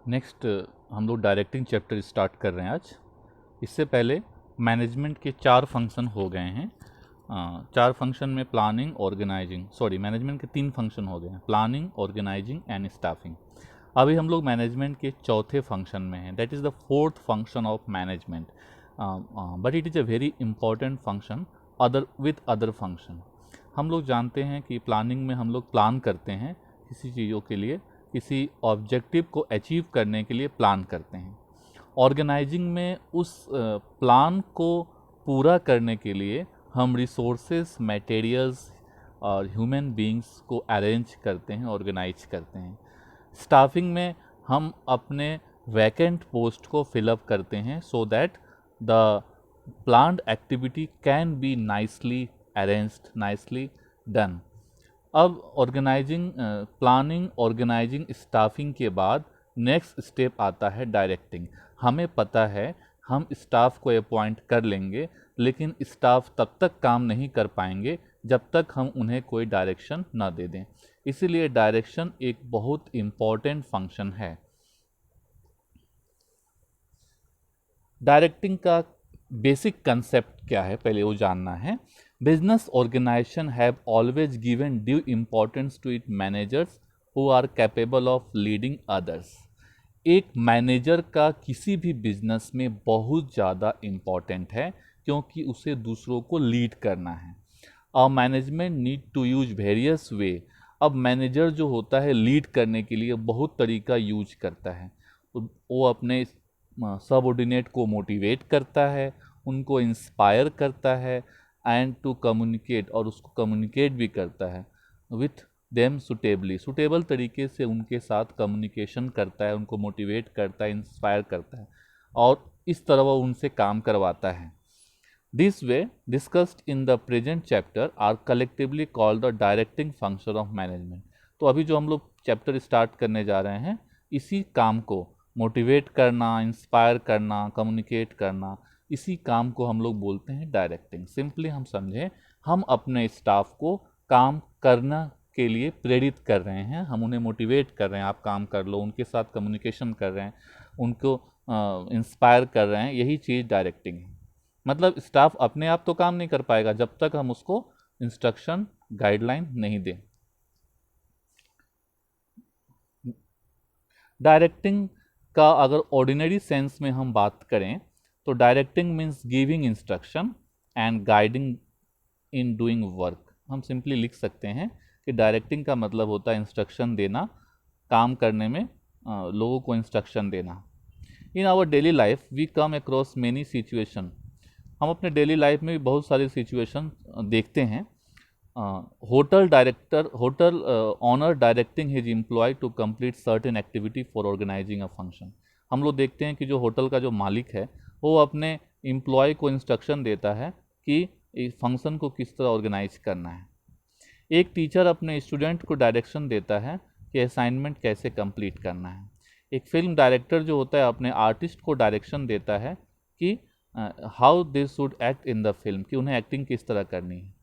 Next हम लोग directing chapter start कर रहे हैं आज। इससे पहले मैनेजमेंट के 4 फंक्शन हो गए हैं। 4 फंक्शन में प्लानिंग, ऑर्गेनाइजिंग, सॉरी मैनेजमेंट के 3 फंक्शन हो गए हैं, प्लानिंग, ऑर्गेनाइजिंग एंड स्टाफिंग। अभी हम लोग मैनेजमेंट के चौथे फंक्शन में हैं, that is the fourth function of management, but it is a very important function other with other function. हम लोग जानते हैं कि प्लानिंग में हम लोग प्लान करते हैं किसी चीज़ों के लिए, किसी ऑब्जेक्टिव को अचीव करने के लिए प्लान करते हैं। ऑर्गेनाइजिंग में उस प्लान को पूरा करने के लिए हम रिसोर्सेस, मटेरियल्स और ह्यूमन बीइंग्स को अरेंज करते हैं, ऑर्गेनाइज करते हैं। स्टाफिंग में हम अपने वैकेंट पोस्ट को फिलअप करते हैं so that the planned activity can be nicely arranged, nicely done. अब ऑर्गेनाइजिंग, प्लानिंग, ऑर्गेनाइजिंग, स्टाफिंग के बाद नेक्स्ट स्टेप आता है डायरेक्टिंग। हमें पता है हम स्टाफ को अपॉइंट कर लेंगे, लेकिन स्टाफ तब तक काम नहीं कर पाएंगे जब तक हम उन्हें कोई डायरेक्शन ना दे दें। इसीलिए डायरेक्शन एक बहुत इम्पॉर्टेंट फंक्शन है। डायरेक्टिंग का बेसिक कंसेप्ट क्या है, पहले वो जानना है। Business organisation have always given due importance to it managers who are capable of leading others. एक मैनेजर का किसी भी बिजनेस में बहुत ज़्यादा इम्पॉर्टेंट है, क्योंकि उसे दूसरों को लीड करना है। A management need to use various way. अब मैनेजर जो होता है लीड करने के लिए बहुत तरीका यूज करता है। वो अपने सबऑर्डिनेट को मोटिवेट करता है, उनको इंस्पायर करता है एंड टू कम्युनिकेट, और उसको कम्युनिकेट भी करता है विथ देम सुटेबली, सुटेबल तरीके से उनके साथ कम्युनिकेशन करता है, उनको मोटिवेट करता है, इंस्पायर करता है, और इस तरह वो उनसे काम करवाता है। This way discussed in the present chapter are collectively called the directing function of management. तो अभी जो हम लोग चैप्टर स्टार्ट करने जा रहे हैं, इसी काम को मोटिवेट करना, इंस्पायर करना, कम्युनिकेट करना, इसी काम को हम लोग बोलते हैं डायरेक्टिंग। सिंपली हम समझें, हम अपने स्टाफ को काम करना के लिए प्रेरित कर रहे हैं, हम उन्हें मोटिवेट कर रहे हैं, आप काम कर लो, उनके साथ कम्युनिकेशन कर रहे हैं, उनको इंस्पायर कर रहे हैं, यही चीज़ डायरेक्टिंग है। मतलब स्टाफ अपने आप तो काम नहीं कर पाएगा जब तक हम उसको इंस्ट्रक्शन, गाइडलाइन नहीं दें। डायरेक्टिंग का अगर ऑर्डिनरी सेंस में हम बात करें तो directing means giving instruction and guiding in doing work. हम सिंपली लिख सकते हैं कि डायरेक्टिंग का मतलब होता है इंस्ट्रक्शन देना, काम करने में लोगों को इंस्ट्रक्शन देना। In our daily life we come across many situation. हम अपने डेली लाइफ में भी बहुत सारी सिचुएशन देखते हैं। Hotel director, hotel owner directing his employ to complete certain activity for organising a function. हम लोग देखते हैं कि जो होटल का जो मालिक है वो अपने एम्प्लॉय को इंस्ट्रक्शन देता है कि इस फंक्शन को किस तरह ऑर्गेनाइज करना है। एक टीचर अपने स्टूडेंट को डायरेक्शन देता है कि असाइनमेंट कैसे कंप्लीट करना है। एक फिल्म डायरेक्टर जो होता है अपने आर्टिस्ट को डायरेक्शन देता है कि how they should act in the film, कि उन्हें एक्टिंग किस तरह करनी है।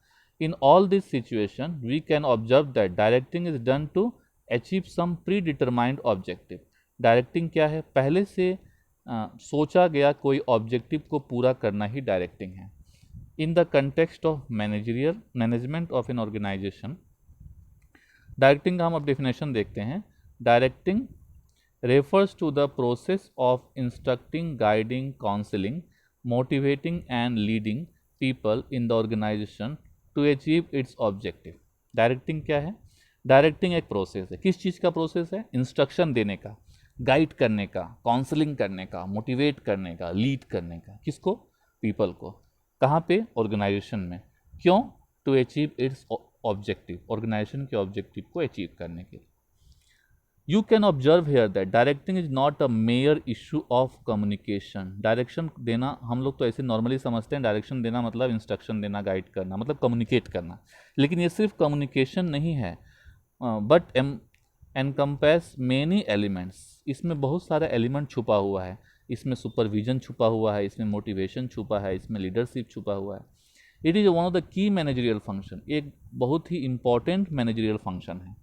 In all this situation we can observe that directing is done to achieve some pre determined objective. Directing क्या है? पहले से सोचा गया कोई ऑब्जेक्टिव को पूरा करना ही डायरेक्टिंग है। In the context of managerial management of an organisation, directing का हम अब डेफिनेशन देखते हैं। Directing refers to the process of instructing, guiding, counseling, motivating and leading people in the organization to achieve its objective। Directing क्या है? Directing एक process है। किस चीज़ का प्रोसेस है? इंस्ट्रक्शन देने का, गाइड करने का, काउंसलिंग करने का, मोटिवेट करने का, लीड करने का। किसको? पीपल को। कहाँ पे? ऑर्गेनाइजेशन में। क्यों? To achieve its objective, organisation के ऑब्जेक्टिव को अचीव करने के लिए। You can observe here that directing is not a mere issue of communication। Direction देना हम लोग तो ऐसे नॉर्मली समझते हैं, डायरेक्शन देना मतलब इंस्ट्रक्शन देना, गाइड करना, मतलब कम्युनिकेट करना। लेकिन ये सिर्फ कम्युनिकेशन नहीं है, बट एनकम्पेस मेनी एलिमेंट्स। इसमें बहुत सारा एलिमेंट छुपा हुआ है। इसमें सुपरविजन छुपा हुआ है, इसमें मोटिवेशन छुपा है, इसमें लीडरशिप छुपा हुआ है। It is one of the key managerial function, एक बहुत ही इंपॉर्टेंट मैनेजरियल फंक्शन है,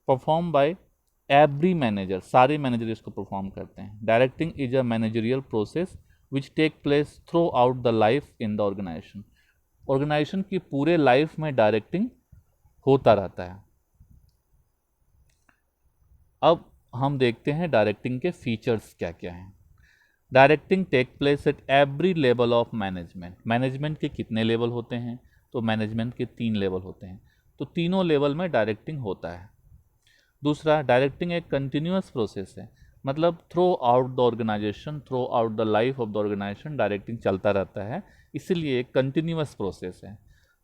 परफॉर्म बाय एवरी मैनेजर, सारे मैनेजर इसको परफॉर्म करते हैं। Directing is a managerial process which take place throughout the life in the organisation. Organisation की पूरे लाइफ में डायरेक्टिंग होता रहता है। अब हम देखते हैं डायरेक्टिंग के फीचर्स क्या क्या हैं। Directing take place at every level of management. Management के कितने लेवल होते हैं? तो मैनेजमेंट के 3 लेवल होते हैं, तो तीनों लेवल में डायरेक्टिंग होता है। दूसरा, डायरेक्टिंग एक कंटिन्यूअस प्रोसेस है, मतलब throughout the organisation, throughout the life of the organisation directing चलता रहता है, इसलिए एक कंटिन्यूअस प्रोसेस है।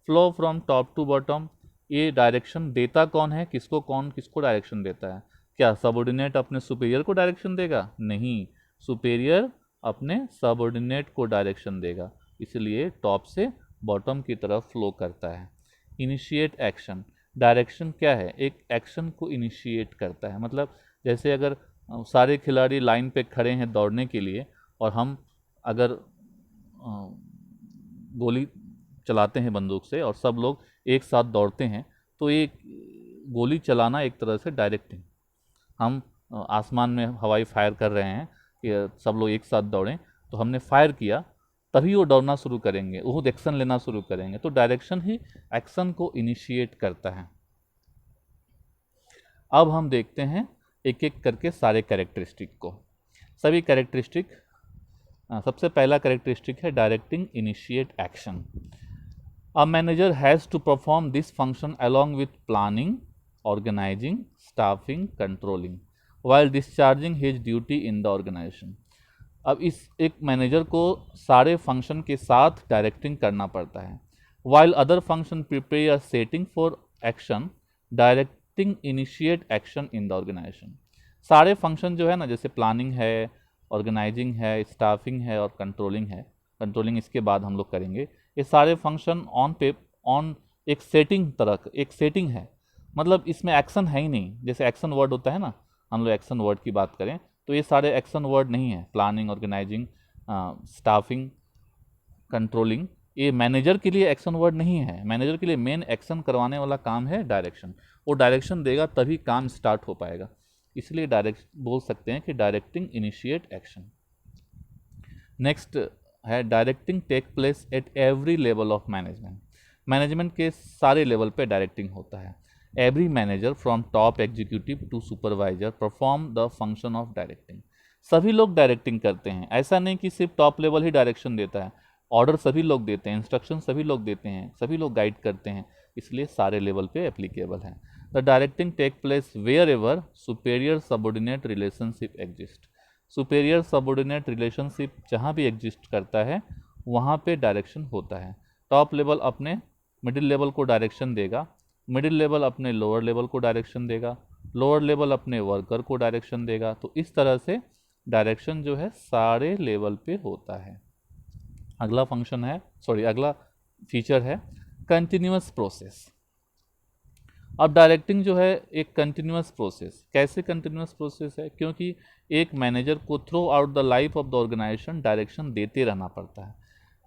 Flow from top to bottom, ये डायरेक्शन देता कौन है, किसको डायरेक्शन देता है? क्या सबऑर्डिनेट अपने सुपीरियर को डायरेक्शन देगा? नहीं, सुपीरियर अपने सबऑर्डिनेट को डायरेक्शन देगा, इसलिए टॉप से बॉटम की तरफ फ्लो करता है। इनिशिएट एक्शन, डायरेक्शन क्या है? एक एक्शन को इनिशिएट करता है, मतलब जैसे अगर सारे खिलाड़ी लाइन पे खड़े हैं दौड़ने के लिए और हम अगर गोली चलाते हैं बंदूक से और सब लोग एक साथ दौड़ते हैं, तो ये गोली चलाना एक तरह से डायरेक्टिंग, हम आसमान में हवाई फायर कर रहे हैं कि सब लोग एक साथ दौड़ें, तो हमने फायर किया तभी वो दौड़ना शुरू करेंगे, वो एक्शन लेना शुरू करेंगे, तो डायरेक्शन ही एक्शन को इनिशिएट करता है। अब हम देखते हैं एक एक करके सारे कैरेक्टरिस्टिक को, सभी कैरेक्टरिस्टिक। सबसे पहला कैरेक्टरिस्टिक है directing initiate action. A manager has to perform this function along with planning, organising, staffing, controlling while discharging his duty in the organization। अब इस एक मैनेजर को सारे फंक्शन के साथ डायरेक्टिंग करना पड़ता है। while other function prepare a setting for action, directing initiate action in the organization। सारे फंक्शन जो है ना, जैसे प्लानिंग है, ऑर्गेनाइजिंग है, स्टाफिंग है और कंट्रोलिंग है, कंट्रोलिंग इसके बाद हम लोग करेंगे, ये सारे फंक्शन ऑन एक सेटिंग तरह एक सेटिंग है, मतलब इसमें एक्शन है ही नहीं। जैसे एक्शन वर्ड होता है ना, हम लोग एक्शन वर्ड की बात करें तो ये सारे एक्शन वर्ड नहीं है। प्लानिंग, ऑर्गेनाइजिंग, स्टाफिंग, कंट्रोलिंग, ये मैनेजर के लिए एक्शन वर्ड नहीं है। मैनेजर के लिए मेन एक्शन करवाने वाला काम है डायरेक्शन, वो डायरेक्शन देगा तभी काम स्टार्ट हो पाएगा, इसलिए डायरेक्ट बोल सकते हैं कि डायरेक्टिंग इनिशिएट एक्शन। नेक्स्ट है directing take place at every level of management. Management के सारे लेवल पे डायरेक्टिंग होता है। Every manager from top executive to supervisor perform the function of directing. सभी लोग डायरेक्टिंग करते हैं, ऐसा नहीं कि सिर्फ टॉप लेवल ही डायरेक्शन देता है, ऑर्डर सभी लोग देते हैं, इंस्ट्रक्शन सभी लोग देते हैं, सभी लोग गाइड करते हैं, इसलिए सारे लेवल पे एप्लीकेबल है। The directing take place wherever superior subordinate relationship exist. Superior subordinate relationship जहाँ भी एग्जिस्ट करता है वहाँ पे डायरेक्शन होता है। टॉप लेवल अपने मिडिल लेवल को डायरेक्शन देगा, मिडिल लेवल अपने लोअर लेवल को डायरेक्शन देगा, लोअर लेवल अपने वर्कर को डायरेक्शन देगा, तो इस तरह से डायरेक्शन जो है सारे लेवल पे होता है। अगला फंक्शन है, अगला फीचर है कंटिन्यूअस प्रोसेस। अब डायरेक्टिंग जो है एक कंटिन्यूअस प्रोसेस, कैसे कंटिन्यूअस प्रोसेस है? क्योंकि एक मैनेजर को throughout the life of the organisation direction देते रहना पड़ता है,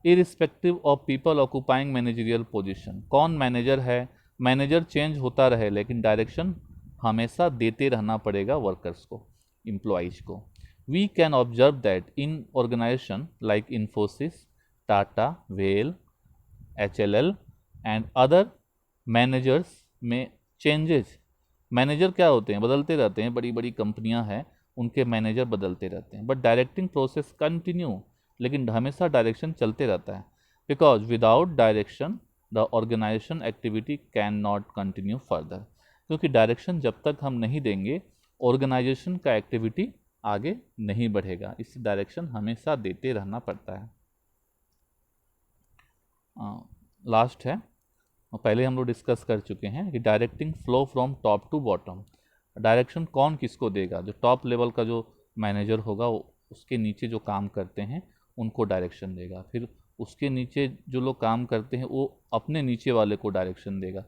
irrespective of people occupying managerial position. कौन मैनेजर है, मैनेजर चेंज होता रहे लेकिन डायरेक्शन हमेशा देते रहना पड़ेगा वर्कर्स को, एम्प्लॉइज को। We can observe that in organisation like Infosys, Tata, well, HLL and other managers में चेंजेस, मैनेजर क्या होते हैं, बदलते रहते हैं, बड़ी बड़ी कंपनियां हैं उनके मैनेजर बदलते रहते हैं, बट डायरेक्टिंग प्रोसेस कंटिन्यू, लेकिन हमेशा डायरेक्शन चलते रहता है। Because without direction the organisation activity can not continue further. क्योंकि डायरेक्शन जब तक हम नहीं देंगे ऑर्गेनाइजेशन का एक्टिविटी आगे नहीं बढ़ेगा, इस डायरेक्शन हमेशा देते रहना पड़ता है। लास्ट है, पहले हम लोग डिस्कस कर चुके हैं कि directing flow from top to bottom. Direction कौन किसको देगा? जो टॉप लेवल का जो मैनेजर होगा उसके नीचे जो काम करते हैं उनको डायरेक्शन देगा, फिर उसके नीचे जो लोग काम करते हैं वो अपने नीचे वाले को डायरेक्शन देगा,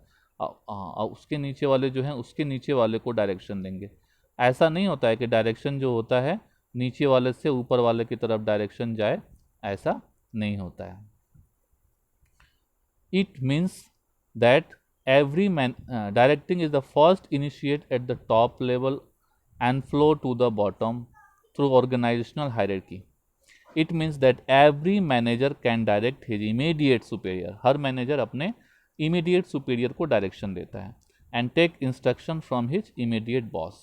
उसके नीचे वाले जो हैं उसके नीचे वाले को डायरेक्शन देंगे। ऐसा नहीं होता है कि डायरेक्शन जो होता है नीचे वाले से ऊपर वाले की तरफ डायरेक्शन जाए, ऐसा नहीं होता है। It means that every directing is the first initiate at the top level and flow to the bottom through organizational hierarchy. It means that every manager can direct his immediate superior. Her manager अपने immediate superior को direction देता है and take instruction from his immediate boss.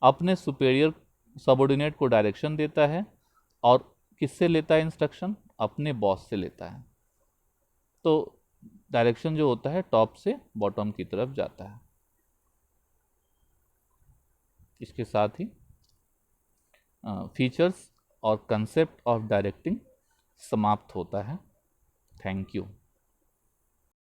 अपने superior subordinate को direction देता है और किससे लेता है इंस्ट्रक्शन? अपने बॉस से लेता है। तो डायरेक्शन जो होता है टॉप से बॉटम की तरफ जाता है। इसके साथ ही फीचर्स और कंसेप्ट ऑफ डायरेक्टिंग समाप्त होता है। Thank you.